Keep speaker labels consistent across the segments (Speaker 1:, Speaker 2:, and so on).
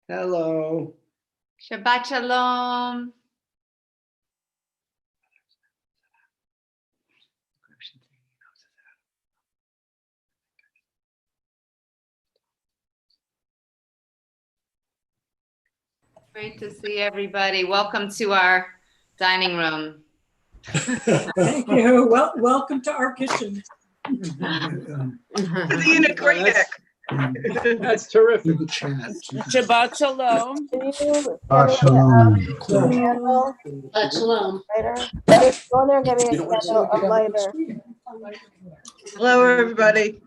Speaker 1: Hello.
Speaker 2: Shabbat Shalom. Great to see everybody. Welcome to our dining room.
Speaker 3: Thank you. Well, welcome to our kitchen.
Speaker 4: That's terrific.
Speaker 5: Shabbat Shalom.
Speaker 6: Shabbat Shalom.
Speaker 7: Shabbat Shalom.
Speaker 6: Lighter. Go in there and get me a candle, a lighter.
Speaker 7: Hello, everybody.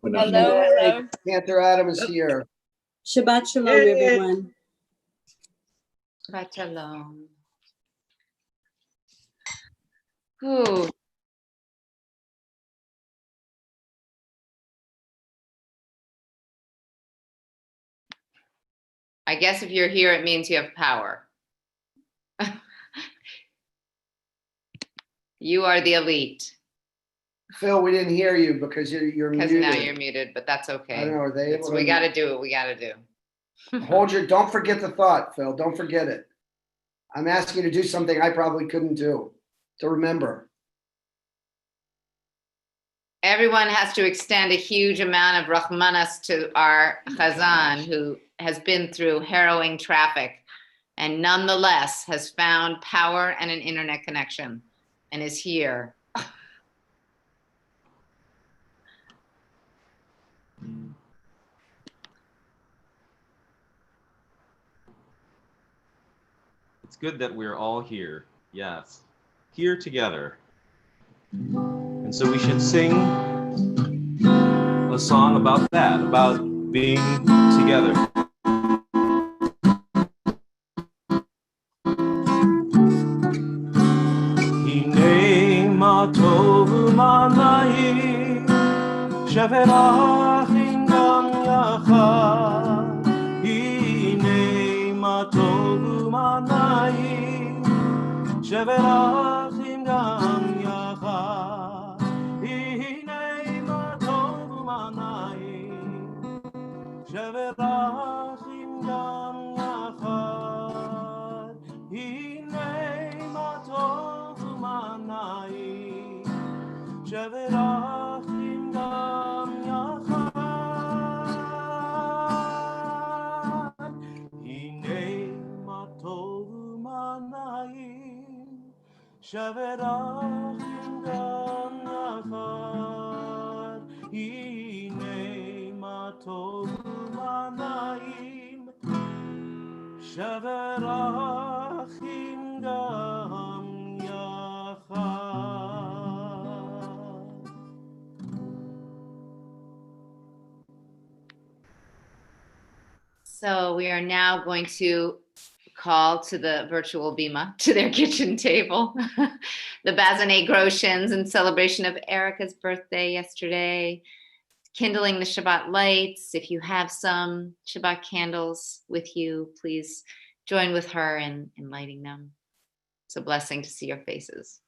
Speaker 5: Hello.
Speaker 1: Cantor Adam is here.
Speaker 8: Shabbat Shalom, everyone.
Speaker 2: Shabbat Shalom. Ooh. I guess if you're here, it means you have power. You are the elite.
Speaker 1: Phil, we didn't hear you because you're
Speaker 2: Because
Speaker 1: muted.
Speaker 2: now you're muted, but that's okay.
Speaker 1: I don't know, are they able
Speaker 2: We
Speaker 1: to-
Speaker 2: got to do what we got to do.
Speaker 1: don't forget the thought, Phil. Don't forget it. I'm asking you to do something I probably couldn't do, to remember.
Speaker 2: Everyone has to extend a huge amount of Rahmanas to our Chazan, who has been through harrowing traffic and nonetheless has found power and an internet connection and is here.
Speaker 9: It's good that we're all here. Yes. Here together. And so we should sing a song about that, about being together. Hine ma tovu manai sheverachim gam yachad. Hine ma tovu manai sheverachim gam yachad. Hine ma tovu manai sheverachim gam yachad. Hine ma tovu manai sheverachim gam yachad. Hine ma tovu manai sheverachim gam yachad. Hine ma tovu manai sheverachim gam yachad.
Speaker 2: So we are now going to call to the virtual bima, to their kitchen table, the Bazanet Groshans in celebration of Erica's birthday yesterday, kindling the Shabbat lights. If you have some Shabbat candles with you, please join with her in lighting them. It's a blessing to see your faces.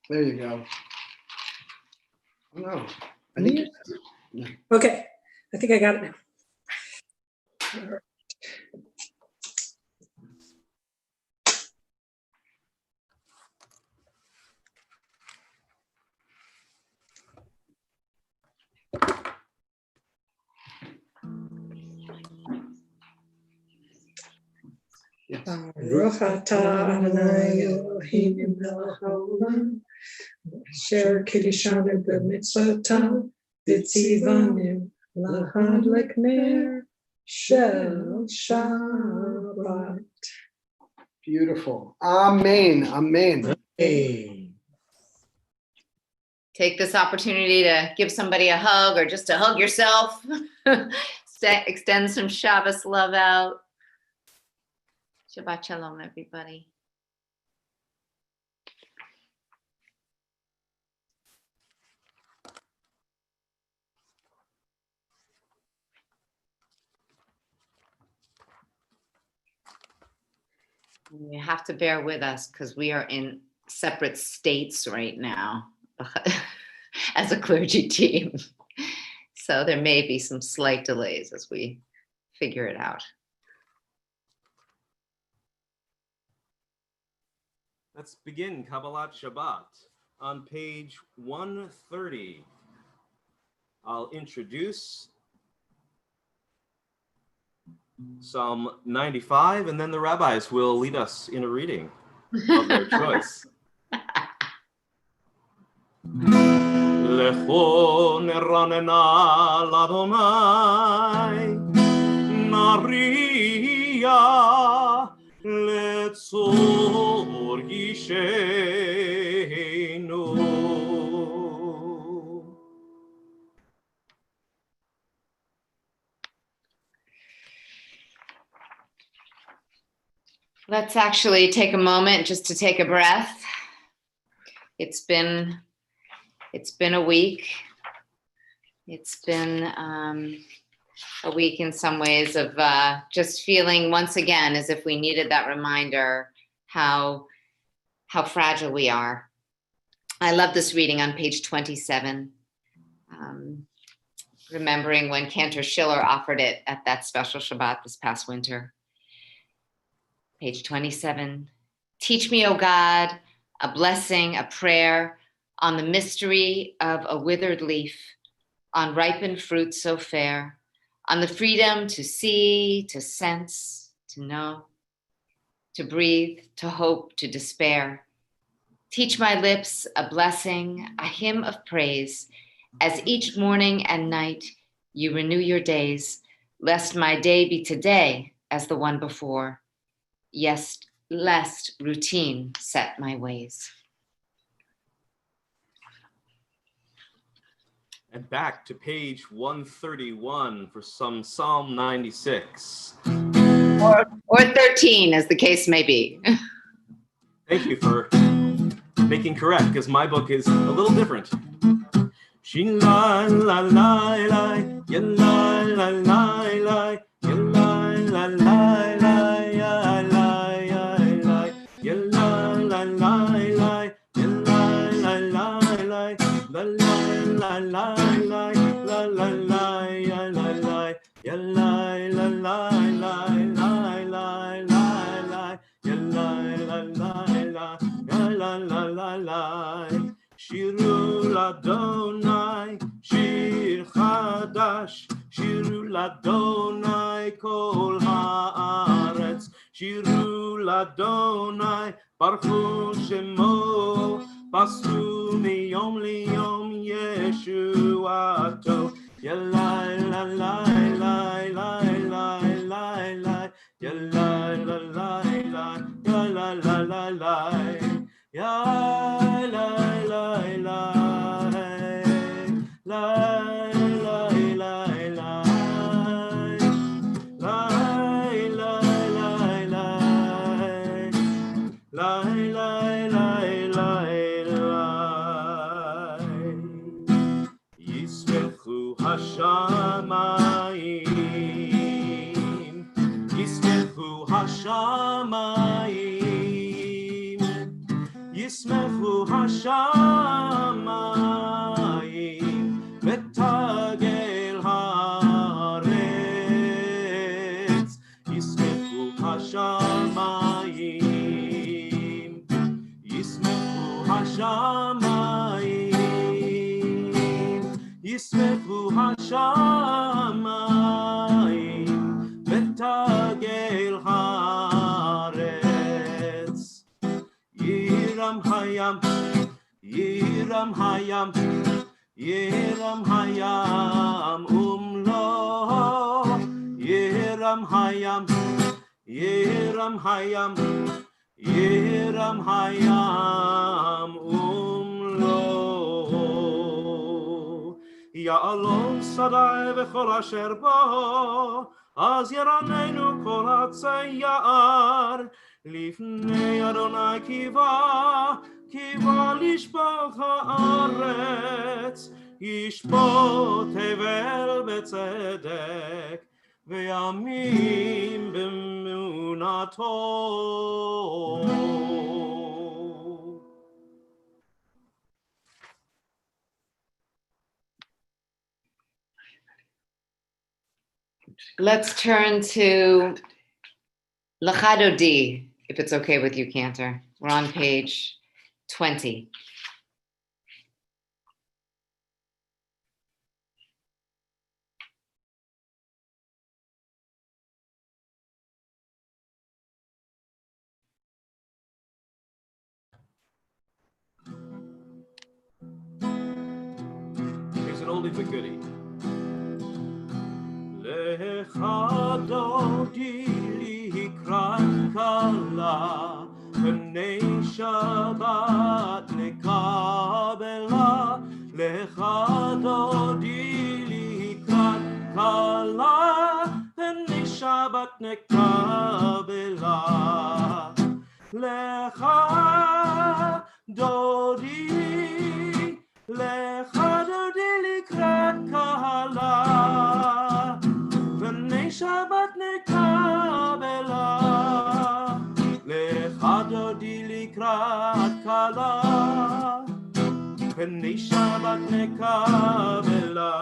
Speaker 1: There you go. No, I think
Speaker 3: Okay, I think I got it now. All right.
Speaker 1: yes.
Speaker 3: Baruch atah Adonai Eloheinu melech haolam, asher kiddushanu b'mitzvotav, v'tzivanu lahadlik ner shel Shabbat.
Speaker 1: Beautiful. Amen. Amen.
Speaker 2: Take this opportunity to give somebody a hug or just to hug yourself. Extend some Shabbos love out. Shabbat Shalom, everybody. You have to bear with us because we are in separate states right now. as a clergy team. So there may be some slight delays as we figure it out.
Speaker 9: Let's begin Kabbalat Shabbat on page 130. I'll introduce Psalm 95, and then the rabbis will lead us in a reading of their choice. Lecho neranena l'Adonai, Maria letzor yishenu.
Speaker 2: Let's actually take a moment just to take a breath. It's been a week. It's been a week in some ways of just feeling once again as if we needed that reminder how fragile we are. I love this reading on page 27. Remembering when Cantor Schiller offered it at that special Shabbat this past winter. Page 27. Teach me, O God, a blessing, a prayer on the mystery of a withered leaf, on ripened fruit so fair, on the freedom to see, to sense, to know, to breathe, to hope, to despair. Teach my lips a blessing, a hymn of praise, as each morning and night you renew your days, lest my day be today as the one before. Yes, lest routine set my ways.
Speaker 9: And back to page 131 for some Psalm 96.
Speaker 2: Or 13, as the case may be.
Speaker 9: Thank you for making correct, because my book is a little different. Shin la la la la, ya la la la la, ya la la la la, ya la ya la, ya la la la la, ya la la la la, la la la la la, la la la ya la la, ya la la la la, la la la la, ya la la la la, ya la la la la. Shiru l'Adonai, shir chadash, shiru l'Adonai kol haaretz, shiru l'Adonai, baruch shemo, pasu miyom liyom yeshuato, yalai lalai lai lai lai lai lai, yalai lalai lai, yalai lalai lai, yalai lalai lai, lai lai lai lai, lai lai lai lai, lai lai lai lai lai. Yismechu hashamayim, yismechu hashamayim, yismechu hashamayim, v'tagel haaretz, yismechu hashamayim, yismechu hashamayim, yismechu hashamayim, v'tagel haaretz. Yiram hayam, yiram hayam, yiram hayam umlo, yiram hayam, yiram hayam, yiram hayam umlo. Ya'alon sadai v'chol asher bo, az yaranenu kol hatzayar, לפני אדוני קיווה לשפוט הארץ, ישפוט הבל בצדק, וימים באמונתו.
Speaker 2: Let's turn to Lachado D, if it's okay with you, Cantor. We're on page 20.
Speaker 9: Here's an oldie but goodie. Lechado dili kala, B'nei Shabbat nekabela. Lechado dili kala, B'nei Shabbat nekabela. Lecha dodi, lecha dodi likrat kahala, B'nei Shabbat nekabela. Lecha dodi likrat kala, B'nei Shabbat nekabela.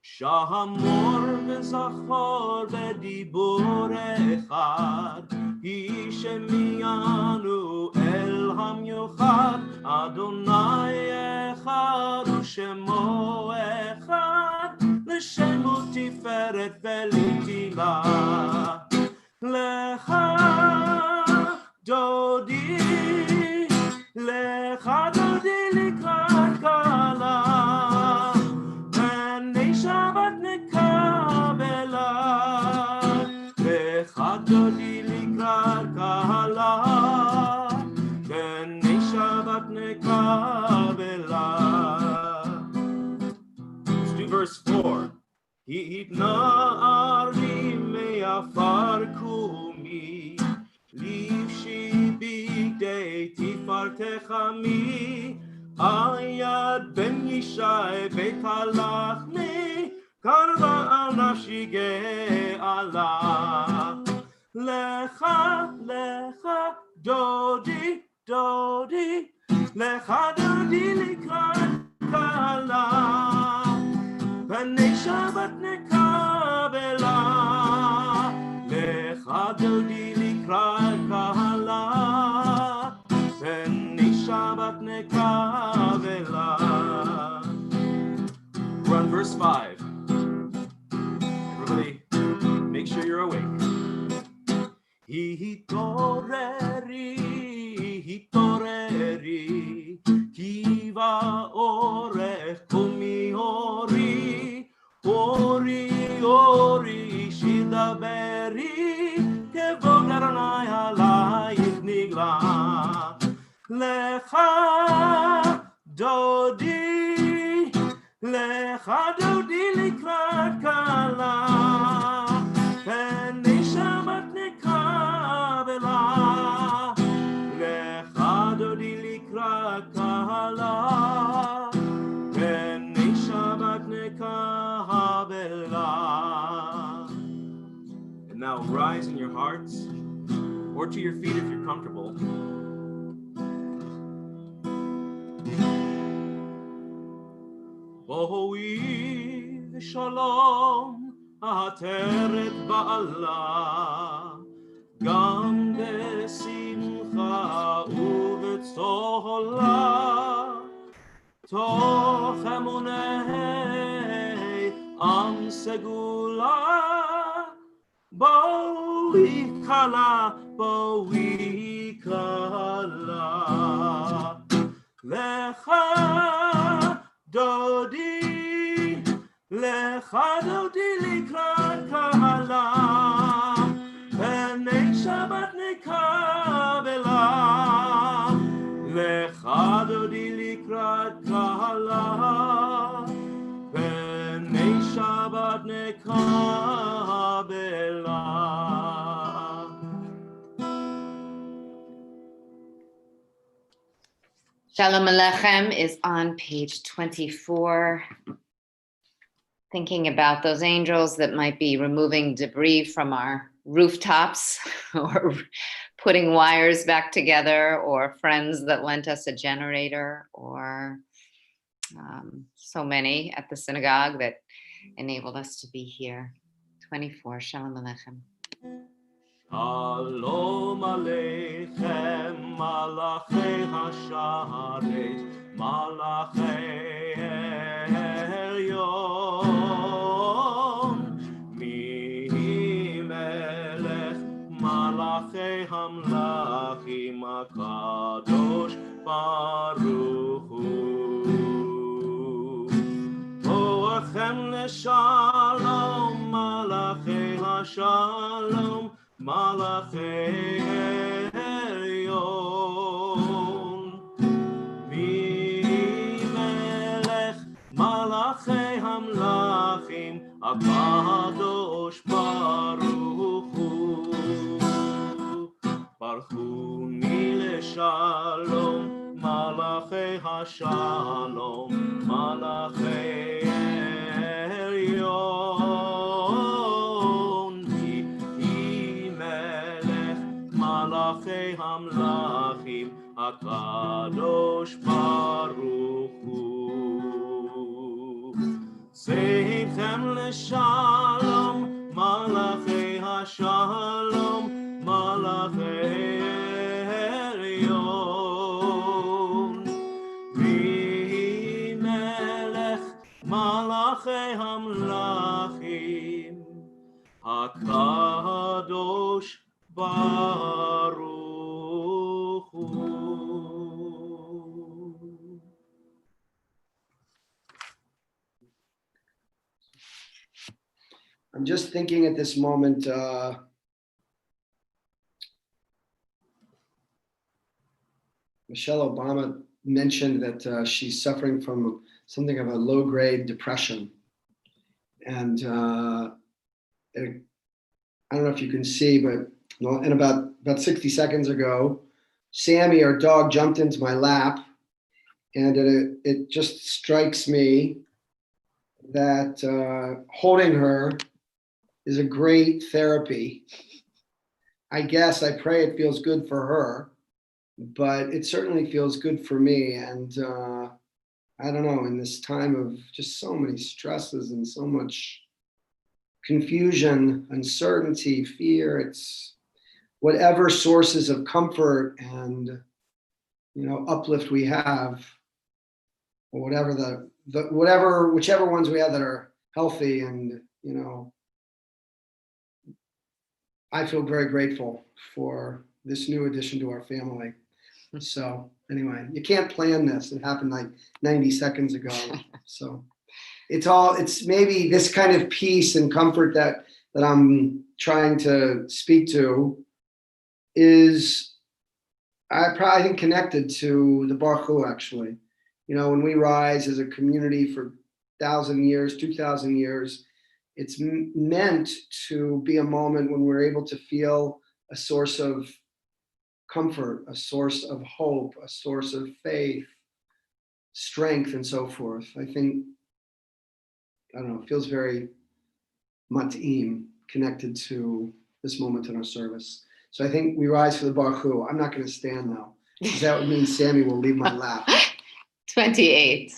Speaker 9: Shahamor v'zachor v'dibur echad, איש שמיינו אל המיוחד, אדוני אחד ושמו אחד, לשם ותפארת ולתהילה. לך דודי, לך דודי לקראת קהלה, בני שבת נקבלה. לך דודי Kahala, B'nei Shabbat nekabela. Let's do verse 4. Hitna'ari me'afar kumi, livshi bigdei tifartecha mi, ayad ben yishai beit halachmi, karva al nafshi ge'ala. Lecha, lecha, dodi, dodi, lecha dodi likrat kala, B'nei Shabbat nekabela. Lecha dodi likrat kala, B'nei Shabbat nekabela. We're on verse 5. Everybody, make sure you're awake. Hitoreri, hitoreri, kiva orech kumi ori, ori, ori, shidaberi, kevod Adonai alayich nigla. Lecha dodi, lecha dodi likrat kala, B'nei Shabbat nekabela. Lecha dodi likrat kahala, B'nei Shabbat nekabela. And now rise in your hearts, or to your feet if you're comfortable. Bohi v'shalom העטרת בעלה, גם בשמחה ובצהלה, תוך אמוני עם סגולה, בואי כלה, בואי כלה. לך דודי, לך דודי לקראת קהלה, בני שבת נקבלה. לך דודי לקראת קהלה, בני שבת נקבלה.
Speaker 2: Shalom Aleichem is on page 24. Thinking about those angels that might be removing debris from our rooftops or putting wires back together, or friends that lent us a generator, or so many at the synagogue that enabled us to be here. 24. Shalom Aleichem.
Speaker 9: Shalom Aleichem, Malachei Hasharet, Malachei Elyon, Mi Melech, Malachei Hamlachim, HaKadosh Baruch Hu. Boachem Leshalom, Malachei HaShalom, Malachei Elyon, Melech, Malachei Hamlachim, HaKadosh Baruch Hu. Baruchuni leshalom, Malachei HaShalom, Malachei Elyon, Malachei Hamlachim, HaKadosh Baruch Hu. Zeichem leshalom, Malachei HaShalom, Malachei Elyon, Melech, Malachei Hamlachim, HaKadosh Baruch Hu.
Speaker 1: I'm just thinking at this moment, Michelle Obama mentioned that she's suffering from something of a low-grade depression. And I don't know if you can see, but and about 60 seconds ago, Sammy, our dog, jumped into my lap, and it just strikes me that holding her is a great therapy. I guess, I pray it feels good for her, but it certainly feels good for me. And I don't know, in this time of just so many stresses and so much confusion, uncertainty, fear, it's whatever sources of comfort and, uplift we have, or whatever whichever ones we have that are healthy, and, I feel very grateful for this new addition to our family. So anyway, you can't plan this. It happened like 90 seconds ago. So it's maybe this kind of peace and comfort that I'm trying to speak to is, I think, connected to the Baruch Hu, actually. When we rise as a community for 1,000 years, 2,000 years, it's meant to be a moment when we're able to feel a source of comfort, a source of hope, a source of faith, strength, and so forth. I think, it feels very mat'im, connected to this moment in our service. So I think we rise for the Baruch Hu. I'm not going to stand now, because that would mean Sammy will leave my lap.
Speaker 2: 28.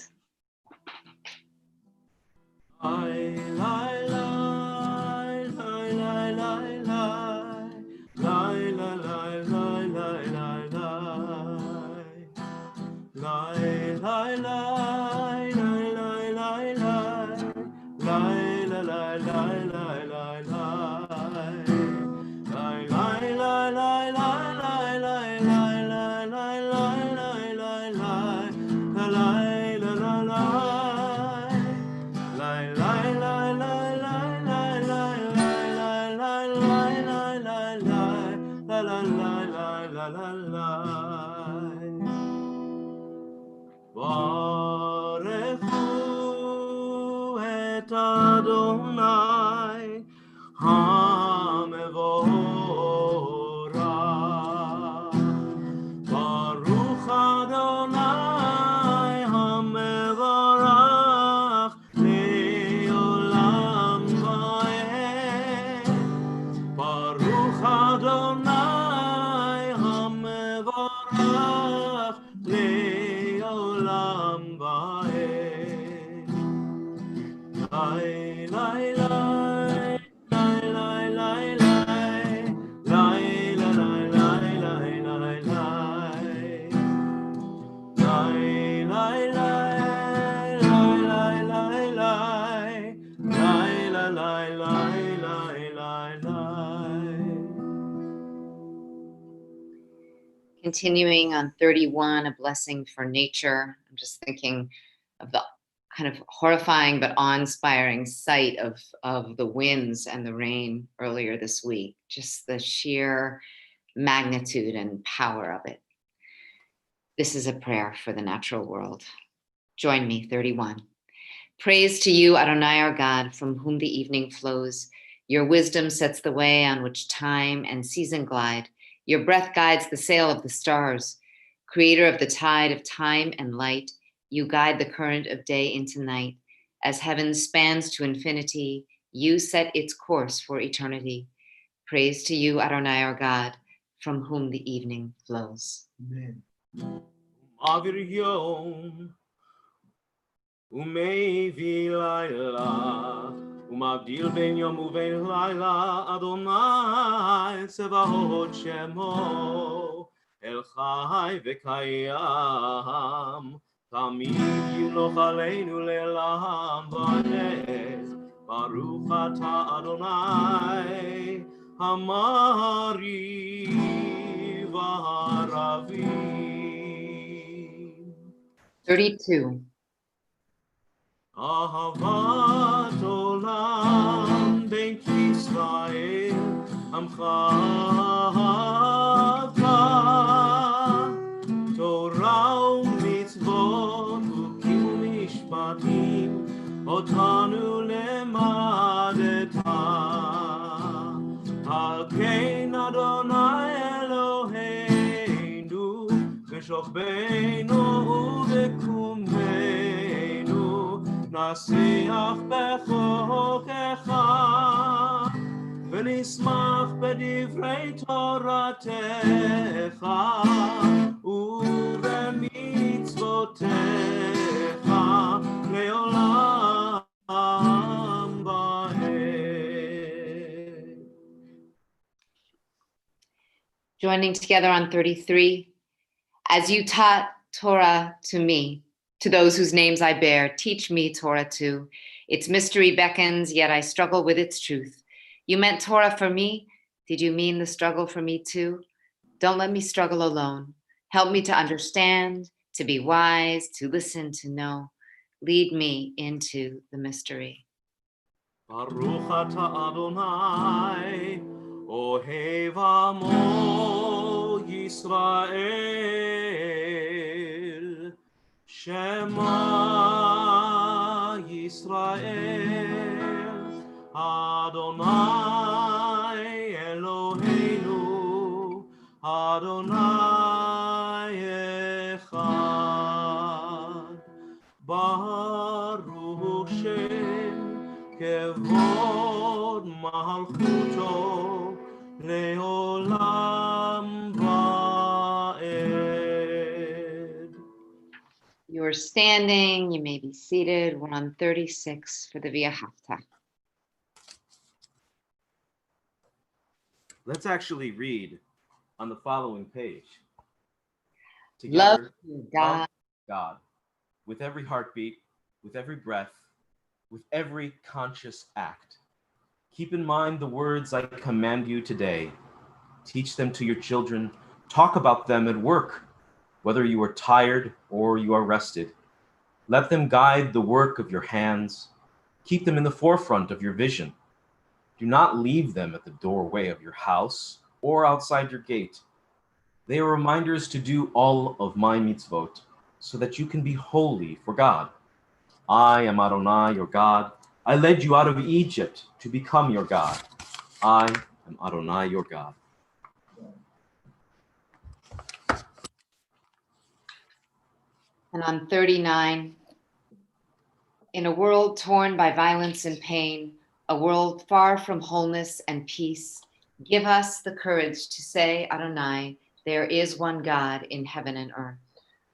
Speaker 9: Barechu et Adonai HaMevorach, Baruch Adonai HaMevorach Le'olam Va'ed, Baruch Adonai HaMevorach Le'olam Va'ed. Lai, lai, lai, lai,
Speaker 2: continuing on 31, a blessing for nature. I'm just thinking of the kind of horrifying but awe-inspiring sight of the winds and the rain earlier this week, just the sheer magnitude and power of it. This is a prayer for the natural world. Join me, 31. Praise to you, Adonai, our God, from whom the evening flows. Your wisdom sets the way on which time and season glide. Your breath guides the sail of the stars. Creator of the tide of time and light, you guide the current of day into night. As heaven spans to infinity, you set its course for eternity. Praise to you, Adonai, our God, from whom the evening flows.
Speaker 1: Amen.
Speaker 9: מעביר יום ומביא לילה ומבדיל בין יום ובין לילה אדוני צבאות שמו אל חי וקיים תמיד ימלוך עלינו לעולם ועד ברוך אתה אדוני המעריב והרביב
Speaker 2: 32.
Speaker 9: אהבת עולם בית ישראל עמך אתה תורה ומצוות חוקים ומשפטים אותנו למדת על כן אדוני אלוהינו בשוכבנו ובקומנו נשיח בחוקך ונשמח בדברי תורתך ובמצוותיך לעולם ועד.
Speaker 2: Joining together on 33. As you taught Torah to me, to those whose names I bear, teach me Torah too. Its mystery beckons, yet I struggle with its truth. You meant Torah for me. Did you mean the struggle for me too? Don't let me struggle alone. Help me to understand, to be wise, to listen, to know. Lead me into the mystery.
Speaker 9: ברוך אתה אדוני אוהב עמו ישראל שמע ישראל אדוני אלוהינו אדוני אחד ברוך שם כבוד מלכותו לעולם ועד.
Speaker 2: You're standing, you may be seated. We're on 36 for the Via Hafta.
Speaker 9: Let's actually read on the following page.
Speaker 2: Love
Speaker 9: Together,
Speaker 2: you, God.
Speaker 9: love God, with every heartbeat, with every breath, with every conscious act. Keep in mind the words I command you today. Teach them to your children. Talk about them at work, whether you are tired or you are rested. Let them guide the work of your hands. Keep them in the forefront of your vision. Do not leave them at the doorway of your house or outside your gate. They are reminders to do all of my mitzvot, so that you can be holy for God. I am Adonai, your God. I led you out of Egypt to become your God. I am Adonai, your God.
Speaker 2: And on 39, in a world torn by violence and pain, a world far from wholeness and peace, give us the courage to say, Adonai, there is one God in heaven and earth.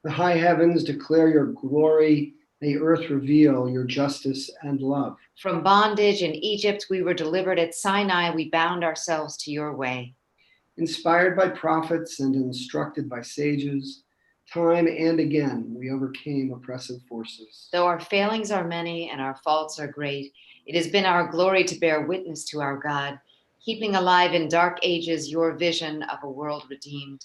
Speaker 1: The high heavens declare your glory. The earth reveal your justice and love.
Speaker 2: From bondage in Egypt, we were delivered. At Sinai, we bound ourselves to your way.
Speaker 1: Inspired by prophets and instructed by sages, time and again we overcame oppressive forces.
Speaker 2: Though our failings are many and our faults are great, it has been our glory to bear witness to our God, keeping alive in dark ages your vision of a world redeemed.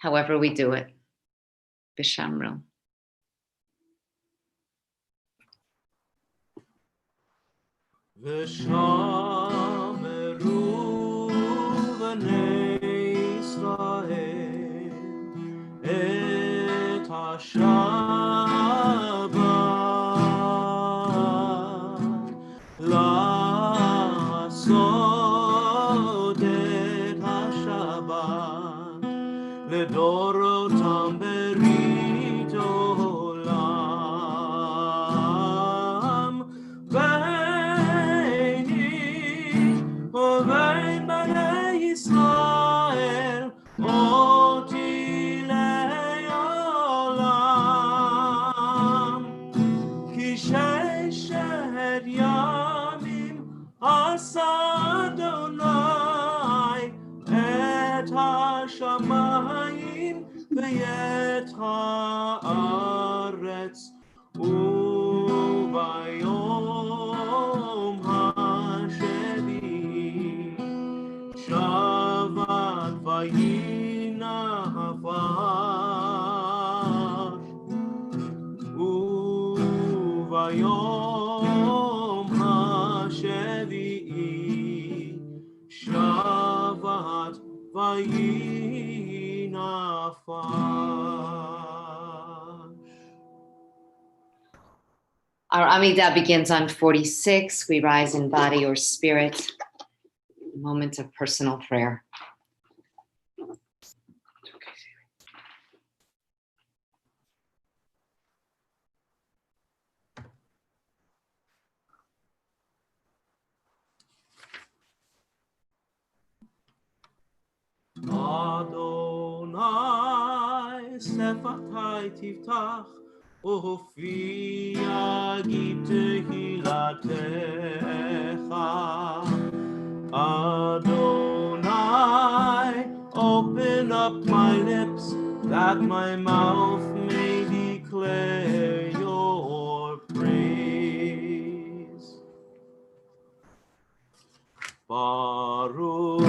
Speaker 2: however we do it. B'shamru.
Speaker 9: ושמרו בני ישראל את השבת לעשות את השבת לדורותם ברית עולם בין איש ובין בני ישראל אותי לעולם כי ששת ימים עשה אדוני את השמיים ואת הארץ וביום השביעי שבת וינפש וביום השביעי שבת וינפש.
Speaker 2: Our Amidah begins on 46. We rise in body or spirit. A moment of personal prayer.
Speaker 9: Adonai sefatai tiftach ufi yagib tehilatecha Adonai open up my lips that my mouth may declare your praise Baruch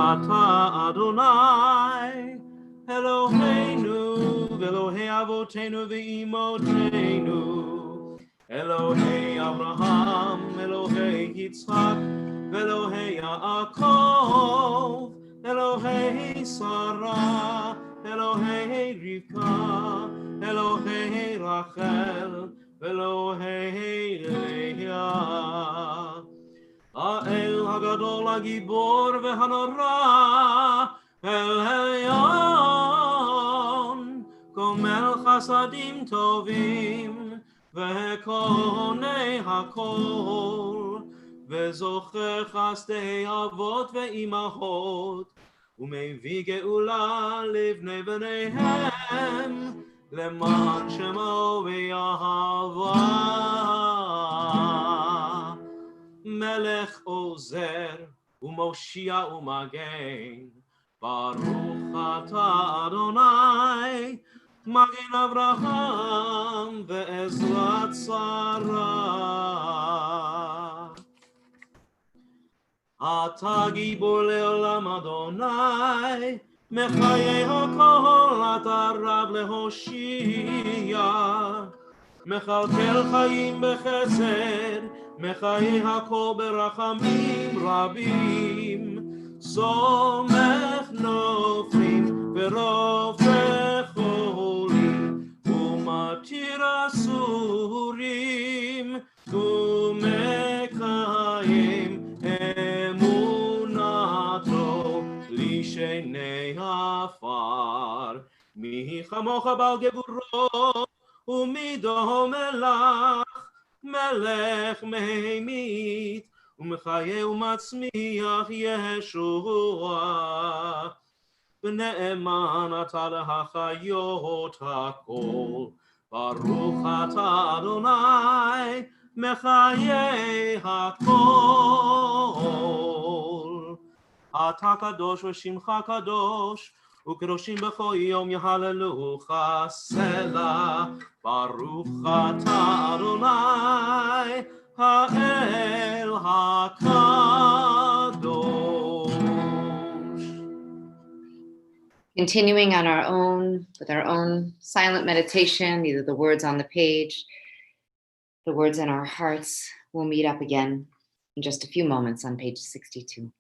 Speaker 9: atah Adonai Eloheinu v'Elohei avotenu v'imotenu Elohei Abraham Elohei Yitzchak v'Elohei Yaakov Elohei Sarah Elohei Rivka Elohei Rachel v'Elohei Leah האל הגדול הגיבור והנורא אל העליון גומל חסדים טובים וקונה הכל וזוכר חסדי אבות ואימהות ומביא גאולה לבני בניהם למען שמו באהבה מלך עוזר ומושיע ומגן ברוך אתה אדוני מגן אברהם ועזרת שרה אתה גיבור לעולם אדוני מחיי הכל אתה רב להושיע מכלכל חיים בחסד מחיי הכל ברחמים רבים סומך נופלים ורופא חולים ומתיר אסורים ומקיים אמונתו לשני עפר מי כמוך בעל גבורות ומי דומה לך מלך מהמית ומחיה ומצמיח ישועה ונאמן אתה להחיות הכל ברוך אתה אדוני מחיה הכל אתה קדוש ושמך קדוש וקדושים בכל יום יהללוך סלה ברוך אתה אדוני האל הקדוש
Speaker 2: Continuing on our own, with our own silent meditation, either the words on the page, the words in our hearts. We'll meet up again in just a few moments on page 62.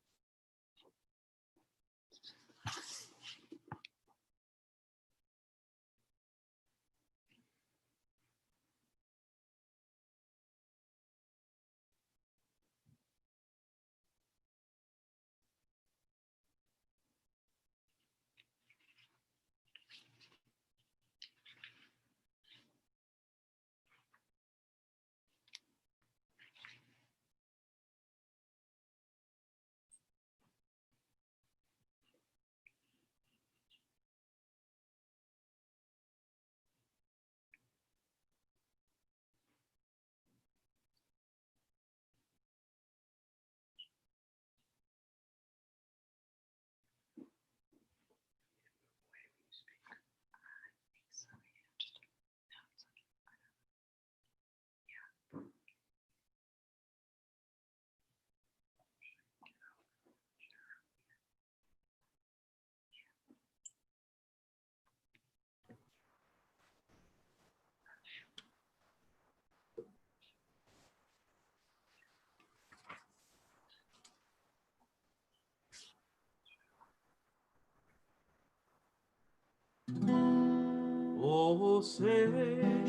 Speaker 9: עושה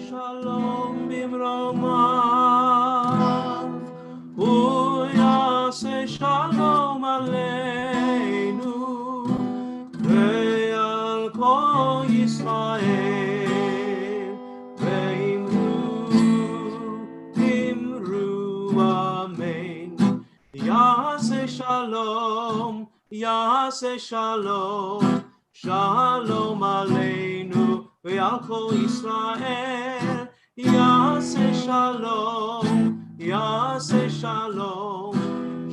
Speaker 9: שלום במרומיו, הוא יעשה שלום עלינו ועל כל ישראל, ואמרו אמן. יעשה שלום, יעשה שלום, שלום עלינו ועל כל ישראל. יעשה שלום, יעשה שלום,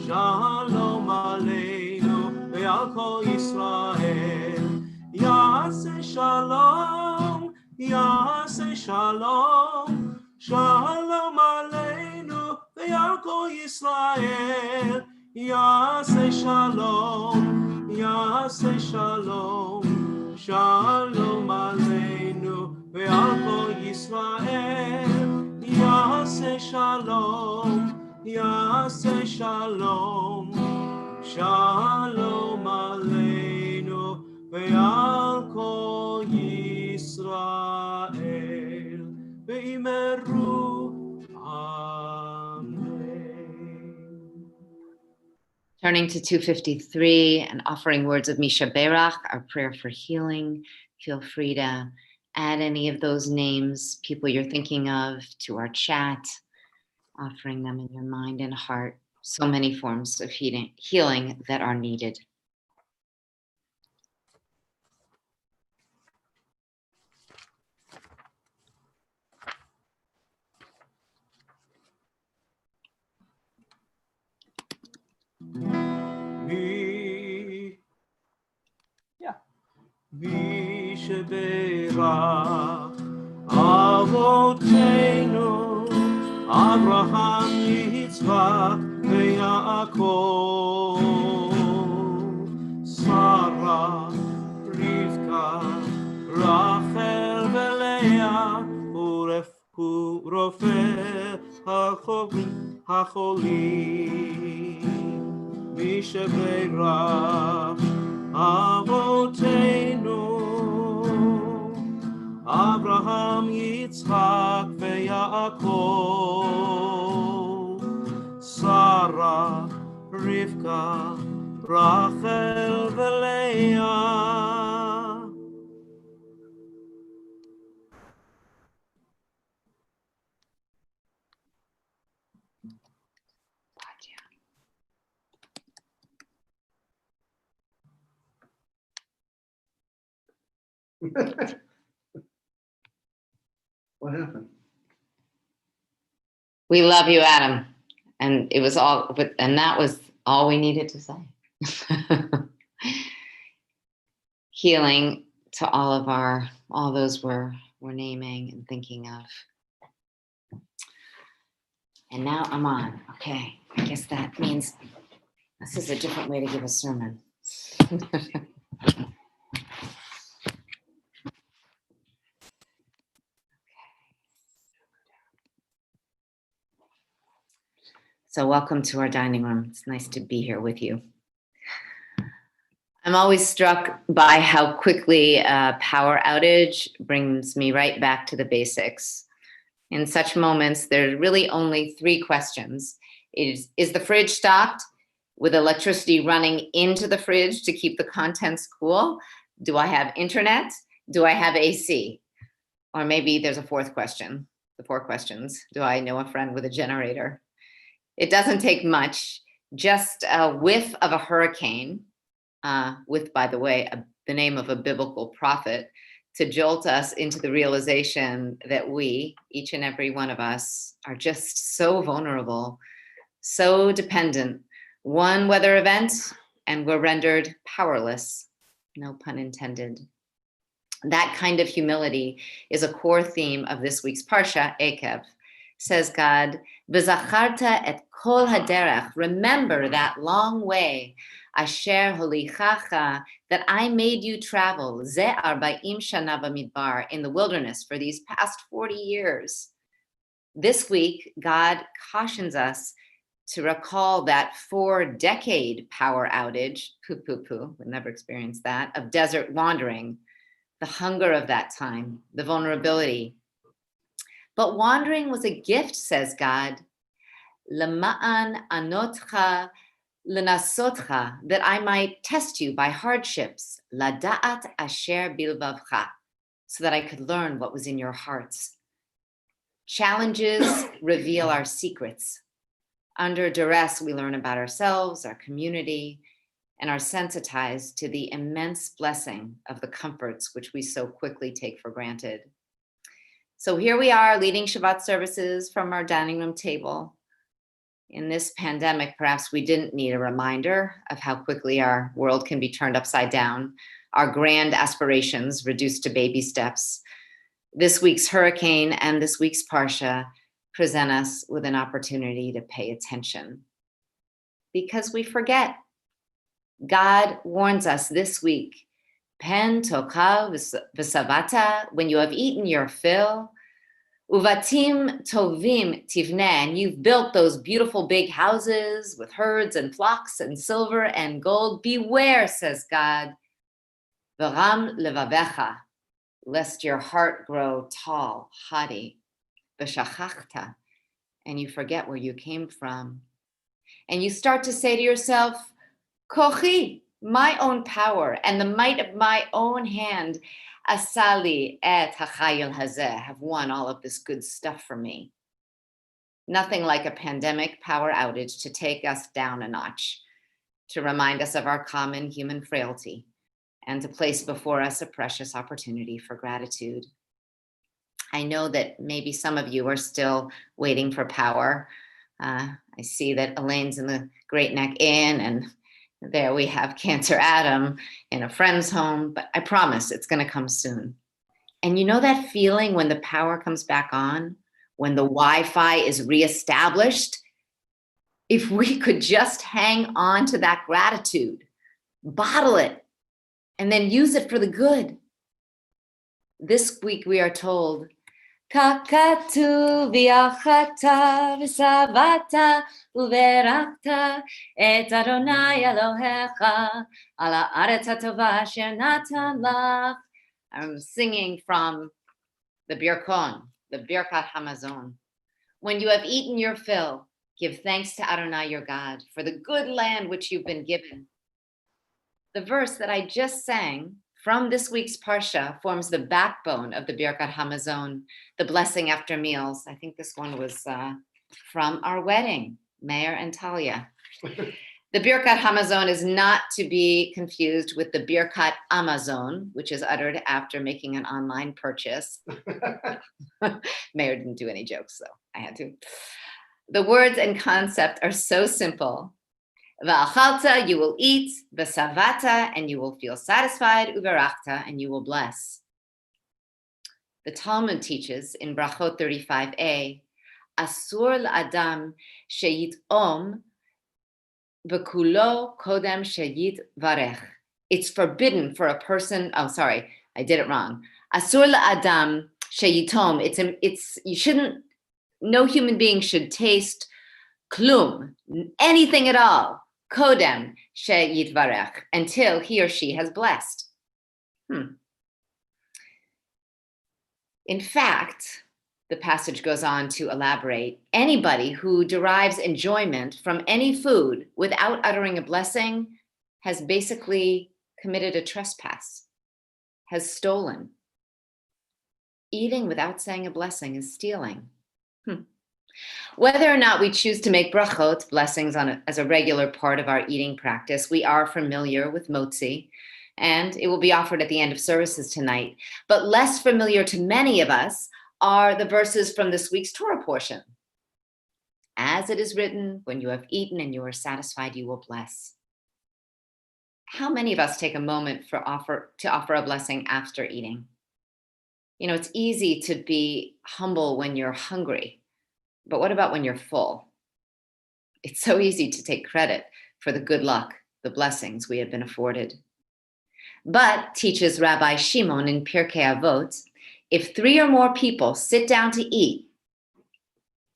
Speaker 9: שלום עלינו ועל כל ישראל. יעשה שלום, יעשה שלום, שלום עלינו ועל כל ישראל. יעשה שלום, יעשה שלום, שלום עלינו ועל כל ישראל. יעשה שלום, יעשה שלום, שלום עלינו ועל כל ישראל. ואמרו אמן.
Speaker 2: Turning to 253 and offering words of Misha Berach, our prayer for healing. Feel free to add any of those names, people you're thinking of, to our chat, offering them in your mind and heart. So many forms of healing that are needed.
Speaker 9: מי שברך אבותינו אברהם יצחק ויעקב, שרה רבקה רחל ולאה, הוא רופא החולים. מי שברך אבותינו אברהם יצחק ויעקב, שרה רבקה רחל ולאה.
Speaker 1: What happened?
Speaker 2: We love you, Adam. And it was all, and that was all we needed to say. Healing to all those we're naming and thinking of. And now I'm on. Okay, I guess that means this is a different way to give a sermon. So welcome to our dining room. It's nice to be here with you. I'm always struck by how quickly a power outage brings me right back to the basics. In such moments, there's really only three questions. Is the fridge stocked with electricity running into the fridge to keep the contents cool? Do I have internet? Do I have AC? Or maybe there's a fourth question, the four questions. Do I know a friend with a generator? It doesn't take much, just a whiff of a hurricane, with, by the way, the name of a biblical prophet, to jolt us into the realization that we, each and every one of us, are just so vulnerable, so dependent. One weather event, and we're rendered powerless, no pun intended. That kind of humility is a core theme of this week's Parsha, Ekev. Says God, V'zacharta et kol haderech, remember that long way, asher holichacha, that I made you travel, ze arba'im shana b'midbar, in the wilderness for these past 40 years. This week, God cautions us to recall that 4-decade power outage, we'll never experience that, of desert wandering, the hunger of that time, the vulnerability. But wandering was a gift, says God, Lema'an anotcha lenasotcha, that I might test you by hardships, lada'at asher bilvavcha, so that I could learn what was in your hearts. Challenges reveal our secrets. Under duress, we learn about ourselves, our community, and are sensitized to the immense blessing of the comforts which we so quickly take for granted. So here we are leading Shabbat services from our dining room table. In this pandemic, perhaps we didn't need a reminder of how quickly our world can be turned upside down, our grand aspirations reduced to baby steps. This week's hurricane and this week's Parsha present us with an opportunity to pay attention. Because we forget. God warns us this week, Pen tocha v'savata, when you have eaten your fill, uvatim tovim tivne, and you've built those beautiful big houses with herds and flocks and silver and gold. Beware, says God, v'ram levavecha, lest your heart grow tall, haughty, v'shachachta, and you forget where you came from. And you start to say to yourself, Kochi, my own power and the might of my own hand, asali et hachayil hazeh, have won all of this good stuff for me. Nothing like a pandemic power outage to take us down a notch, to remind us of our common human frailty, and to place before us a precious opportunity for gratitude. I know that maybe some of you are still waiting for power. I see that Elaine's in the Great Neck Inn, and there we have Cancer Adam in a friend's home, but I promise it's going to come soon. And you know that feeling when the power comes back on, when the Wi-Fi is reestablished? If we could just hang on to that gratitude, bottle it, and then use it for the good. This week we are told, Kakatu v'yachata v'savata uverakta et Adonai Elohecha ala haaretz hatova asher natan lach. I'm singing from the Birkon, the Birkat Hamazon. When you have eaten your fill, give thanks to Adonai your God for the good land which you've been given. The verse that I just sang from this week's Parsha forms the backbone of the Birkat Hamazon, the blessing after meals. I think this one was from our wedding, Meir and Talia. The Birkat Hamazon is not to be confused with the Birkat Amazon, which is uttered after making an online purchase. Meir didn't do any jokes, so I had to. The words and concept are so simple. Va'achalta, you will eat, v'savata, and you will feel satisfied, uverachta, and you will bless. The Talmud teaches in Brachot 35a, Asur l'adam sheyitom v'kulo kodem sheyit varech. It's forbidden for a person, oh, sorry, I did it wrong. Asur l'adam sheyitom, you shouldn't, no human being should taste Klum, anything at all. Kodem sheyitvarech, until he or she has blessed. In fact, the passage goes on to elaborate, anybody who derives enjoyment from any food without uttering a blessing has basically committed a trespass, has stolen. Eating without saying a blessing is stealing. Whether or not we choose to make brachot, blessings, as a regular part of our eating practice, we are familiar with motzi, and it will be offered at the end of services tonight. But less familiar to many of us are the verses from this week's Torah portion. As it is written, when you have eaten and you are satisfied, you will bless. How many of us take a moment to offer a blessing after eating? You know, it's easy to be humble when you're hungry, but what about when you're full? It's so easy to take credit for the good luck, the blessings we have been afforded. But, teaches Rabbi Shimon in Pirkei Avot, if 3 or more people sit down to eat,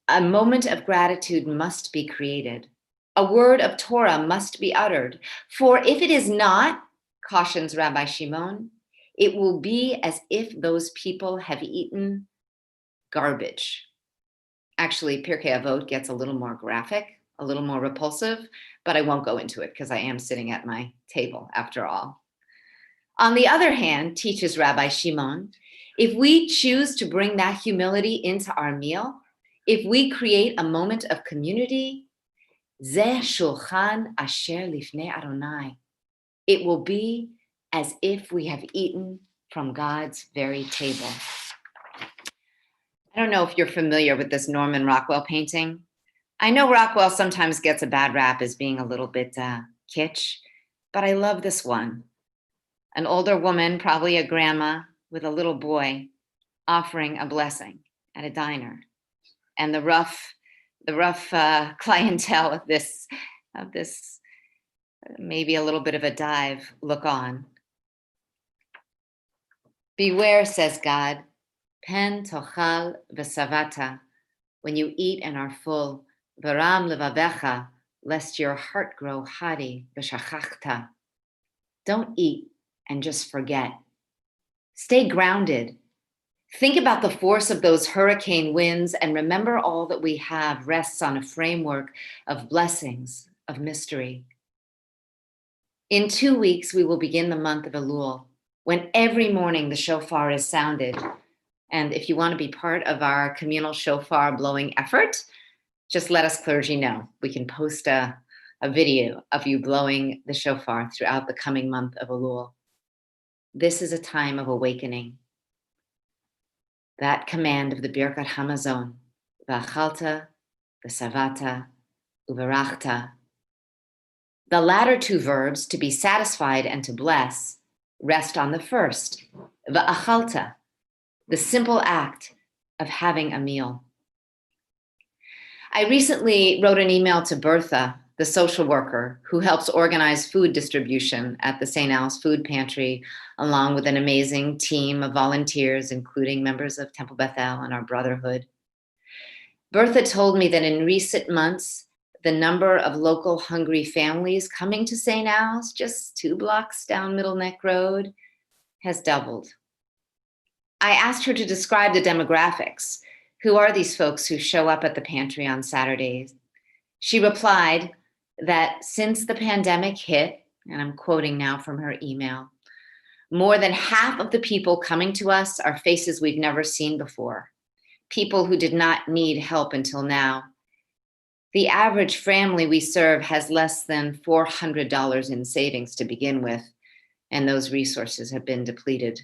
Speaker 2: a moment of gratitude must be created. A word of Torah must be uttered. For if it is not, cautions Rabbi Shimon, it will be as if those people have eaten garbage. Actually, Pirkei Avot gets a little more graphic, a little more repulsive, but I won't go into it because I am sitting at my table after all. On the other hand, teaches Rabbi Shimon, if we choose to bring that humility into our meal, if we create a moment of community, Zeh shulchan asher lifnei Adonai, it will be as if we have eaten from God's very table. I don't know if you're familiar with this Norman Rockwell painting. I know Rockwell sometimes gets a bad rap as being a little bit kitsch, but I love this one. An older woman, probably a grandma, with a little boy offering a blessing at a diner. And the rough clientele of this maybe a little bit of a dive look on. Beware, says God, pen tochal v'savata, when you eat and are full, v'ram levavecha, lest your heart grow haughty v'shachachta. Don't eat and just forget. Stay grounded. Think about the force of those hurricane winds and remember all that we have rests on a framework of blessings, of mystery. In 2 weeks, we will begin the month of Elul, when every morning the shofar is sounded. And if you want to be part of our communal shofar blowing effort, just let us clergy know. We can post a video of you blowing the shofar throughout the coming month of Elul. This is a time of awakening. That command of the Birkat Hamazon, v'achalta, v'savata, u'verachta. The latter 2 verbs, to be satisfied and to bless, rest on the first, v'achalta, the simple act of having a meal. I recently wrote an email to Bertha, the social worker who helps organize food distribution at the St. Al's Food Pantry, along with an amazing team of volunteers, including members of Temple Beth-El and our Brotherhood. Bertha told me that in recent months, the number of local hungry families coming to St. Al's, just 2 blocks down Middle Neck Road, has doubled. I asked her to describe the demographics. Who are these folks who show up at the pantry on Saturdays? She replied that since the pandemic hit, and I'm quoting now from her email, more than half of the people coming to us are faces we've never seen before, people who did not need help until now. The average family we serve has less than $400 in savings to begin with, and those resources have been depleted.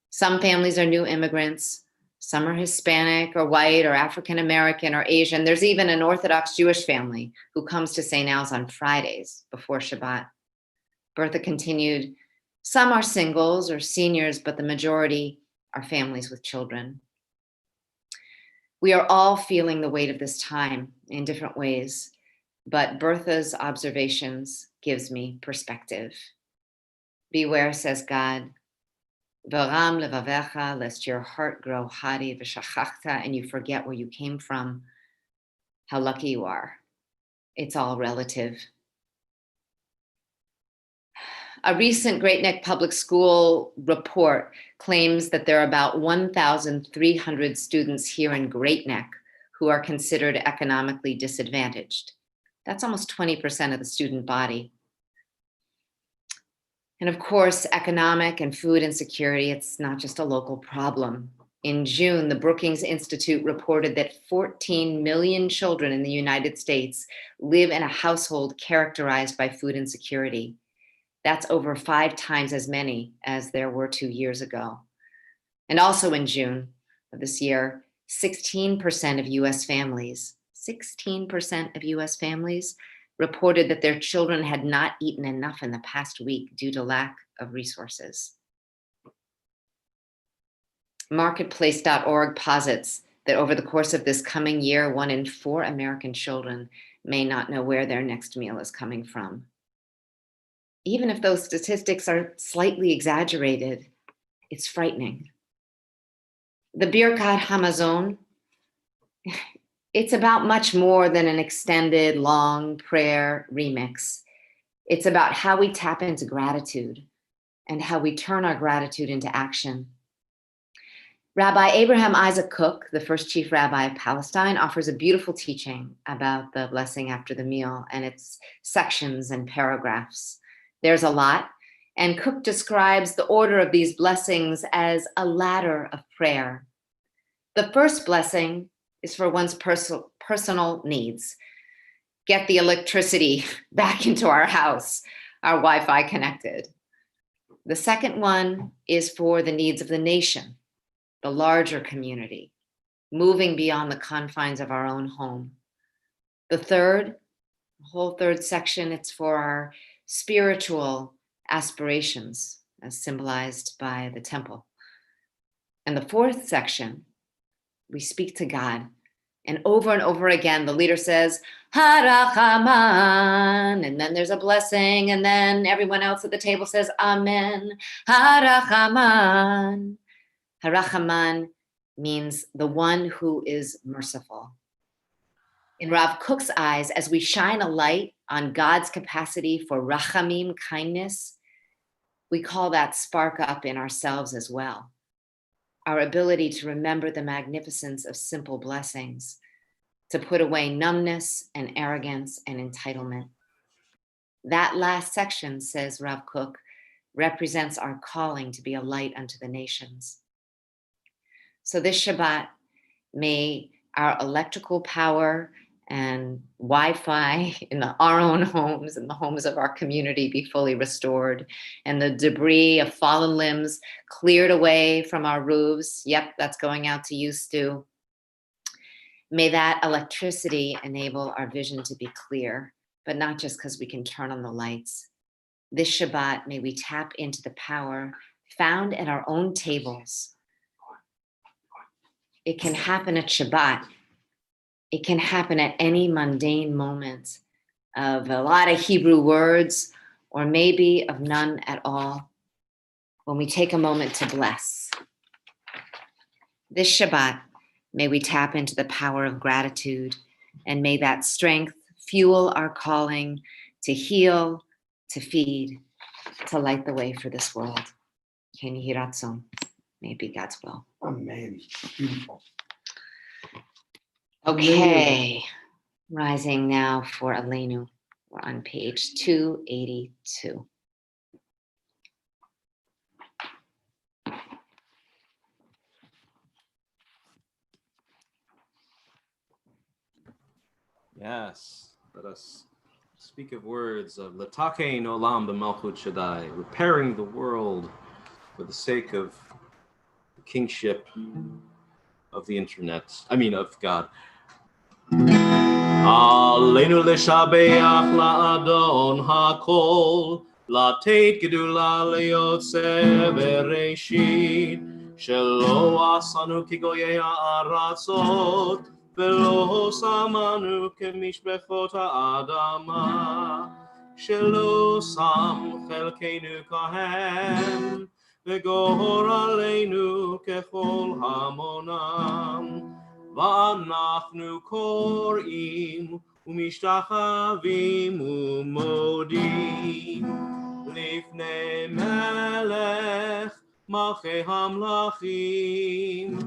Speaker 2: Some families are new immigrants. Some are Hispanic or white or African American or Asian. There's even an Orthodox Jewish family who comes to St. Al's on Fridays before Shabbat. Bertha continued, some are singles or seniors, but the majority are families with children. We are all feeling the weight of this time in different ways, but Bertha's observations gives me perspective. Beware, says God, V'ram levavecha, lest your heart grow haughty v'shachachta, and you forget where you came from. How lucky you are It's all relative. A recent Great Neck Public School report claims that there are about 1,300 students here in Great Neck who are considered economically disadvantaged. That's almost 20% of the student body. And of course, economic and food insecurity, it's not just a local problem. In June, the Brookings Institute reported that 14 million children in the United States live in a household characterized by food insecurity. That's over 5 times as many as there were 2 years ago. And also in June of this year, 16% of US families, 16% of US families reported that their children had not eaten enough in the past week due to lack of resources. Marketplace.org posits that over the course of this coming year, 1 in 4 American children may not know where their next meal is coming from. Even if those statistics are slightly exaggerated, it's frightening. The Birkat Hamazon, it's about much more than an extended long prayer remix. It's about how we tap into gratitude and how we turn our gratitude into action. Rabbi Abraham Isaac Cook, the first chief rabbi of Palestine, offers a beautiful teaching about the blessing after the meal and its sections and paragraphs. There's a lot, and Cook describes the order of these blessings as a ladder of prayer. The first blessing is for one's personal needs. Get the electricity back into our house, our Wi-Fi connected. The second one is for the needs of the nation, the larger community, moving beyond the confines of our own home. The whole third section, it's for our spiritual aspirations as symbolized by the temple. And the fourth section, we speak to God. And over again, the leader says, Harachaman, and then there's a blessing, and then everyone else at the table says, Amen, Harachaman. Harachaman means the one who is merciful. In Rav Kook's eyes, as we shine a light on God's capacity for rachamim, kindness, we call that spark up in ourselves as well. Our ability to remember the magnificence of simple blessings, to put away numbness and arrogance and entitlement. That last section, says Rav Kook, represents our calling to be a light unto the nations. So this Shabbat, may our electrical power and Wi-Fi in our own homes and the homes of our community be fully restored, and the debris of fallen limbs cleared away from our roofs. Yep, that's going out to you, Stu. May that electricity enable our vision to be clear, but not just because we can turn on the lights. This Shabbat, may we tap into the power found at our own tables. It can happen at Shabbat. It can happen at any mundane moment of a lot of Hebrew words, or maybe of none at all, when we take a moment to bless. This Shabbat, may we tap into the power of gratitude, and may that strength fuel our calling to heal, to feed, to light the way for this world. Ken Yehi Ratzon. May it be God's will.
Speaker 1: Amen. Beautiful.
Speaker 2: Okay, rising now for Aleinu. We're on page 282.
Speaker 9: Yes, let us speak of words of Latakein Olam b'Malchut Shaddai, repairing the world for the sake of the kingship of the internet. Of God. Aleinu l'shabeach la'adon hakol, lateit gedula le'yotzeh bereshit, shelo asanu kigoyei ha'aratzot, velo samanu kemishbechot ha'adama, shelo sam chelkeinu kahem, v'gohor aleinu kechol hamonam. ואנחנו קוראים ומשתחווים ומודים לפני מלך מלכי המלכים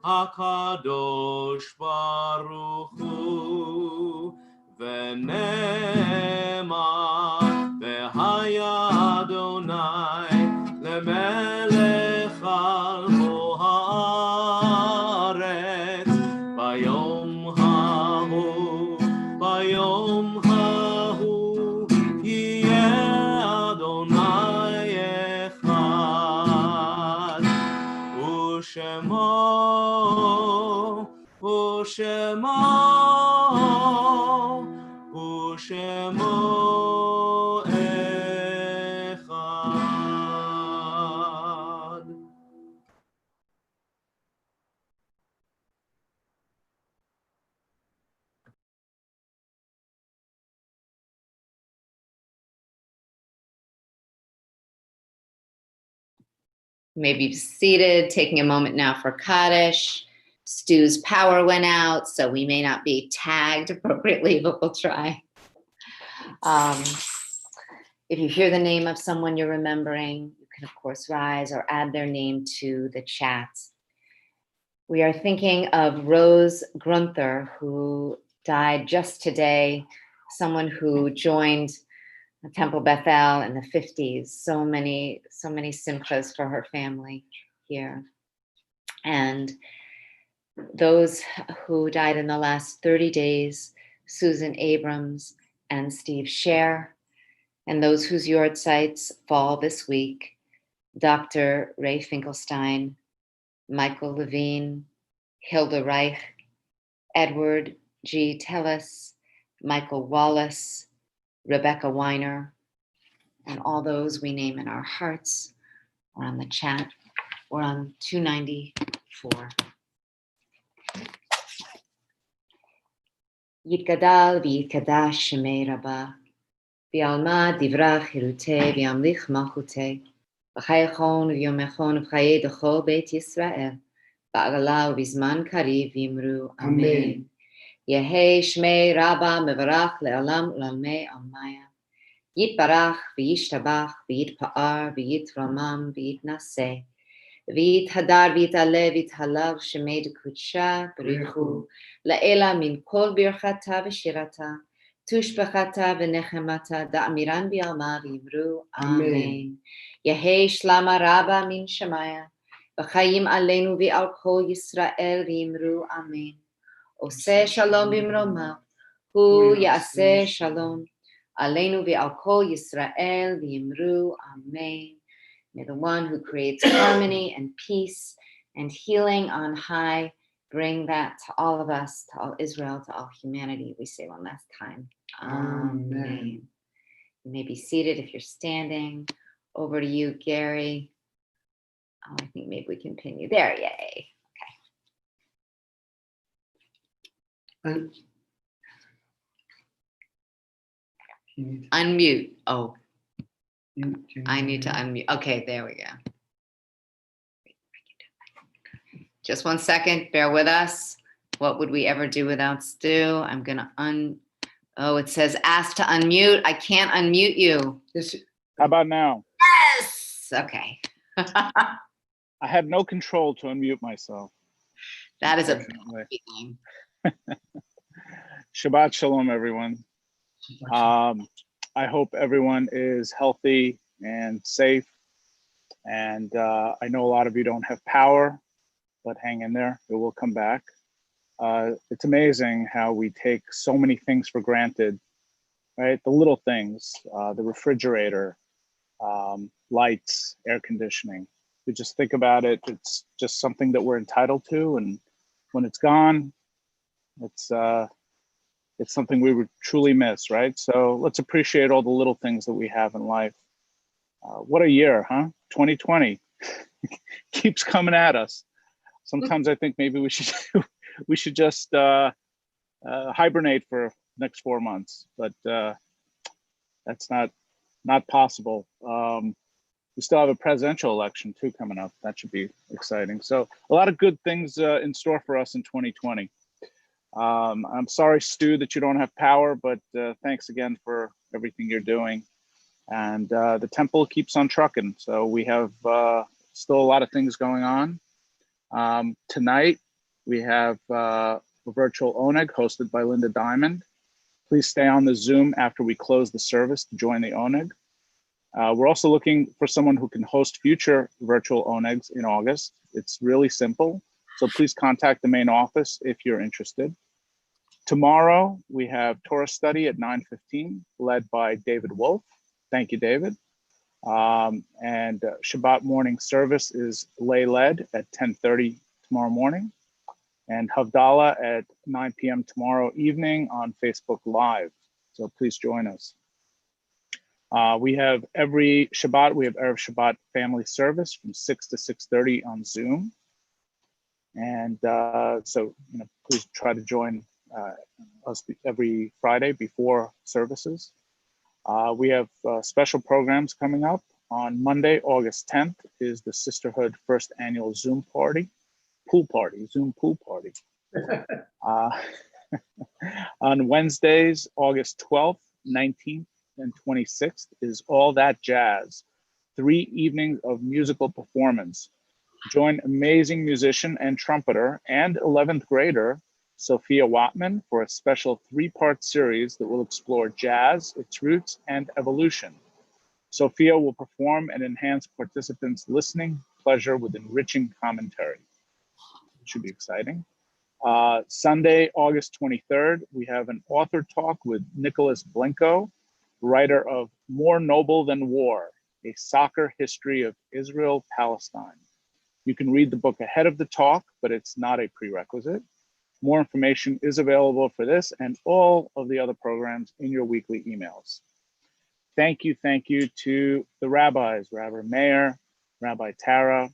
Speaker 9: הקדוש ברוך הוא ונאמר והיה אדוני למלך על כל הארץ ביום ההוא ביום ההוא יהיה אדוני אחד ושמו אחד.
Speaker 2: Maybe seated, taking a moment now for Kaddish. Stu's power went out, so we may not be tagged appropriately, but we'll try. If you hear the name of someone you're remembering, you can, of course, rise or add their name to the chat. We are thinking of Rose Grunther, who died just today, someone who joined Temple Beth-El in the 50s. So many simchas for her family here. And those who died in the last 30 days, Susan Abrams and Steve Scher, and those whose yortzites fall this week, Dr. Ray Finkelstein, Michael Levine, Hilda Reich, Edward G. Tellis, Michael Wallace, Rebecca Weiner, and all those we name in our hearts or on the chat or on 294. Yitgadal v'yitkadash shemei Rabbah, v'yalma divra chirutei v'yamlich malchutei, v'chayachon v'yomechon v'chayei d'chol beit Yisrael, ba'agala v'bizman kariv v'yimru amen. Yehei shmei Rabbah mevarach le'olam u'lalmei almaya. Yitbarach v'yishtabach v'yitpa'ar v'yitramam v'yitnaseh. ויתהדר ויתעלה ויתהלל שמי דקודשה בריחו לאלה מן כל ברכתה ושירתה תושבחתה ונחמתה דאמירן ביעלמה ויאמרו אמן. יהי שלמה רבה מן שמיה וחיים עלינו ועל כל ישראל ויאמרו אמן. עושה שלום במרומיו הוא יעשה שלום עלינו ועל כל ישראל ויאמרו אמן. May the one who creates harmony and peace and healing on high bring that to all of us, to all Israel, to all humanity. We say one last time. Amen. You may be seated if you're standing. Over to you, Gary. Oh, I think maybe we can pin you there. Yay.
Speaker 1: And you need to-
Speaker 2: Unmute. Oh,
Speaker 1: you
Speaker 2: I need to unmute. Okay, there we go. Just 1 second, bear with us. What would we ever do without Stu? I'm gonna oh, it says ask to unmute. I can't unmute you.
Speaker 1: This,
Speaker 4: How about now?
Speaker 2: Yes, okay.
Speaker 4: I had no control to unmute myself.
Speaker 2: That is a
Speaker 4: Unfortunately.
Speaker 2: big thing.
Speaker 4: Shabbat Shalom, everyone. I hope everyone is healthy and safe. And I know a lot of you don't have power, but hang in there, it will come back. It's amazing how we take so many things for granted, right? The little things, the refrigerator, lights, air conditioning. We just think about it, it's just something that we're entitled to. And when it's gone, it's something we would truly miss, right? So let's appreciate all the little things that we have in life. What a year, huh? 2020 keeps coming at us. Sometimes I think maybe we should just hibernate for next 4 months, but that's not possible. We still have a presidential election too coming up. That should be exciting. So a lot of good things in store for us in 2020. I'm sorry, Stu, that you don't have power, but thanks again for everything you're doing. And the temple keeps on trucking. So we have still a lot of things going on. Tonight, we have a virtual oneg hosted by Linda Diamond. Please stay on the Zoom after we close the service to join the oneg. We're also looking for someone who can host future virtual onegs in August. It's really simple. So please contact the main office if you're interested. Tomorrow, we have Torah study at 9:15, led by David Wolf. Thank you, David. And Shabbat morning service is lay-led at 10:30 tomorrow morning. And Havdalah at 9 p.m. tomorrow evening on Facebook Live. So please join us. We have every Shabbat, we have Erev Shabbat family service from 6 to 6:30 on Zoom. And so, please try to join us every Friday before services. We have special programs coming up. On Monday, August 10th is the Sisterhood first annual Zoom party, Zoom pool party. On Wednesdays, August 12th, 19th, and 26th is All That Jazz, 3 evenings of musical performance. Join amazing musician and trumpeter and 11th grader Sophia Watman for a special 3-part series that will explore jazz, its roots, and evolution. Sophia will perform and enhance participants' listening pleasure with enriching commentary. It should be exciting. Sunday, August 23rd, we have an author talk with Nicholas Blenko, writer of More Noble Than War, a soccer history of Israel-Palestine. You can read the book ahead of the talk, but it's not a prerequisite. More information is available for this and all of the other programs in your weekly emails. Thank you to the rabbis, Rabbi Meir, Rabbi Tara.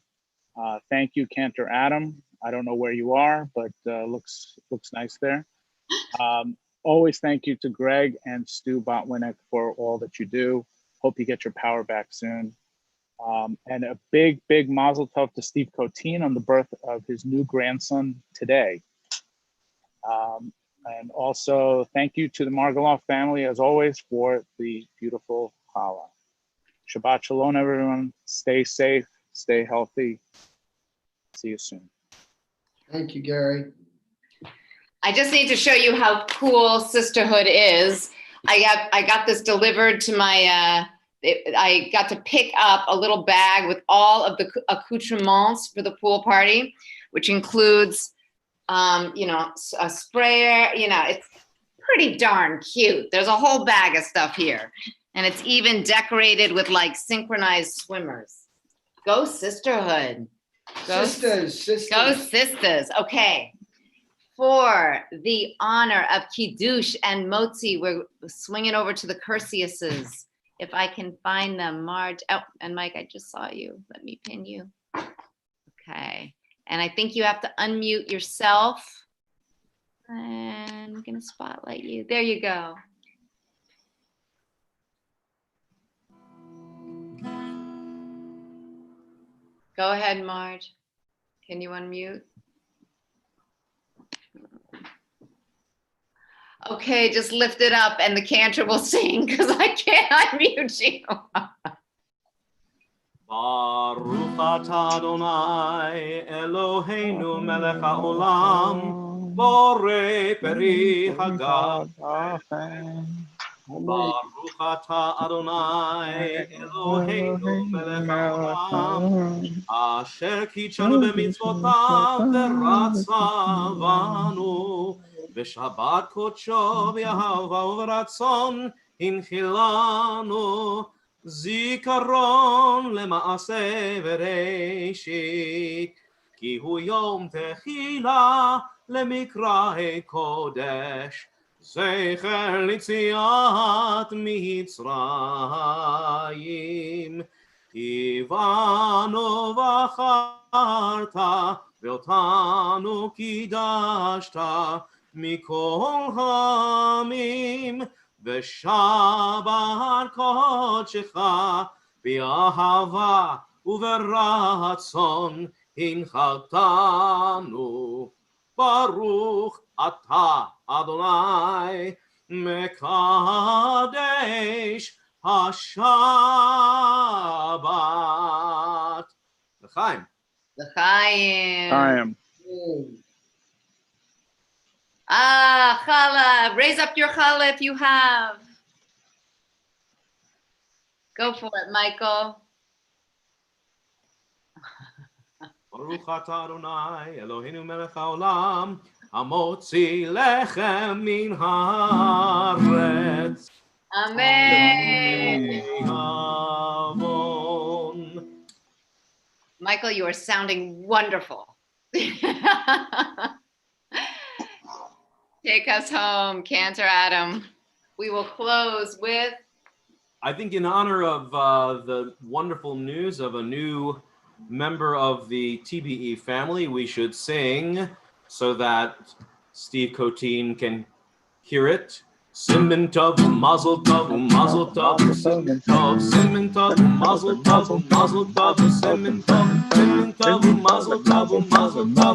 Speaker 4: Thank you, Cantor Adam. I don't know where you are, but looks nice there. Always thank you to Greg and Stu Botwinick for all that you do. Hope you get your power back soon. And a big mazel tov to Steve Coteen on the birth of his new grandson today. And also thank you to the Margaloff family, as always, for the beautiful challah. Shabbat shalom, everyone. Stay safe, stay healthy. See you soon.
Speaker 1: Thank you, Gary.
Speaker 2: I just need to show you how cool sisterhood is. I got this delivered to my, I got to pick up a little bag with all of the accoutrements for the pool party, which includes, a sprayer, it's pretty darn cute. There's a whole bag of stuff here. And it's even decorated with like synchronized swimmers. Go sisterhood.
Speaker 1: Sisters.
Speaker 2: Go sisters. Okay. For the honor of Kiddush and Motzi, we're swinging over to the Cursiuses. If I can find them, Marge. Oh, and Mike, I just saw you. Let me pin you. Okay. And I think you have to unmute yourself. And I'm going to spotlight you. There you go. Go ahead, Marge. Can you unmute? Okay, just lift it up and the cantor will sing because I can't unmute you.
Speaker 9: Baruch atah Adonai Eloheinu melech haolam borei peri hagam. Baruch atah Adonai Eloheinu melech haolam asher kitshanu b'mitzvotav v'ratzavanu v'shabbat kodsho v'yahava u'v'ratzon hinchilanu zikaron lema'aseh v'reishit ki hu yom techila lemikra'e kodesh zecher litziat mitzrayim tivanu v'acharta ve'otanu kidashta mikol hamim v'shabar kodshecha b'ahava u'v'ratzon hinchatanu Baruch Ata Adonai Mekadesh HaShabbat. L'chaim.
Speaker 2: L'chaim.
Speaker 4: I am.
Speaker 2: Ah, challah. Raise up your challah if you have. Go for it, Michael.
Speaker 9: Baruch atah Adonai Eloheinu melech haolam hamotzi lechem min haaretz.
Speaker 2: Amen.
Speaker 9: Avon.
Speaker 2: Michael, you are sounding wonderful. Take us home, Cantor Adam. We will close with.
Speaker 9: I think in honor of the wonderful news of a new member of the TBE family, we should sing so that Steve Coteen can hear it. Simmen tov, mazel tov, mazel tov, simmen tov, simmen tov, mazel tov, mazel tov, simmen tov, simmen tov, mazel tov, mazel tov,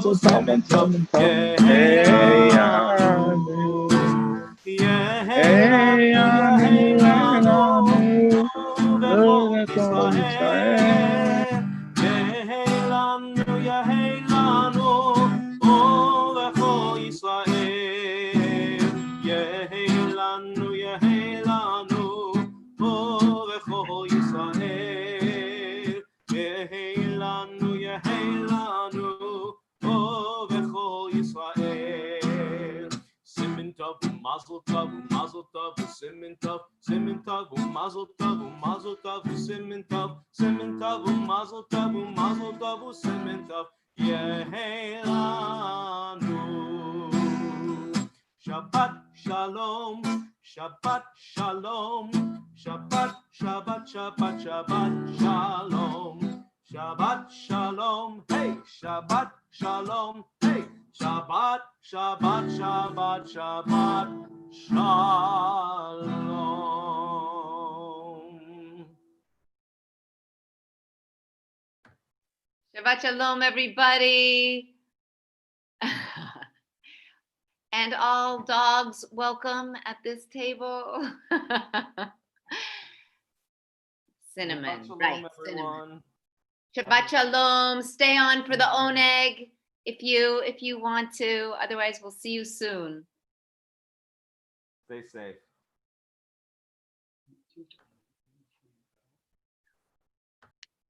Speaker 9: simmen tov. Mazel tov, mazel tov, simmen tov, simmen tov, mazel tov, mazel tov, simmen tov, simmen tov, mazel tov, mazel tov, simmen tov, yehelanu. Shabbat shalom, Shabbat shalom, Shabbat, Shabbat, Shabbat, Shabbat shalom, Shabbat shalom, hey, Shabbat shalom, hey. Shabbat, Shabbat, Shabbat, Shabbat, Shalom.
Speaker 2: Shabbat shalom, everybody. And all dogs welcome at this table. Cinnamon,
Speaker 9: Shabbat shalom,
Speaker 2: right?
Speaker 9: everyone.
Speaker 2: Cinnamon. Shabbat shalom. Stay on for the oneg if you want to. Otherwise, we'll see you soon.
Speaker 9: Stay safe.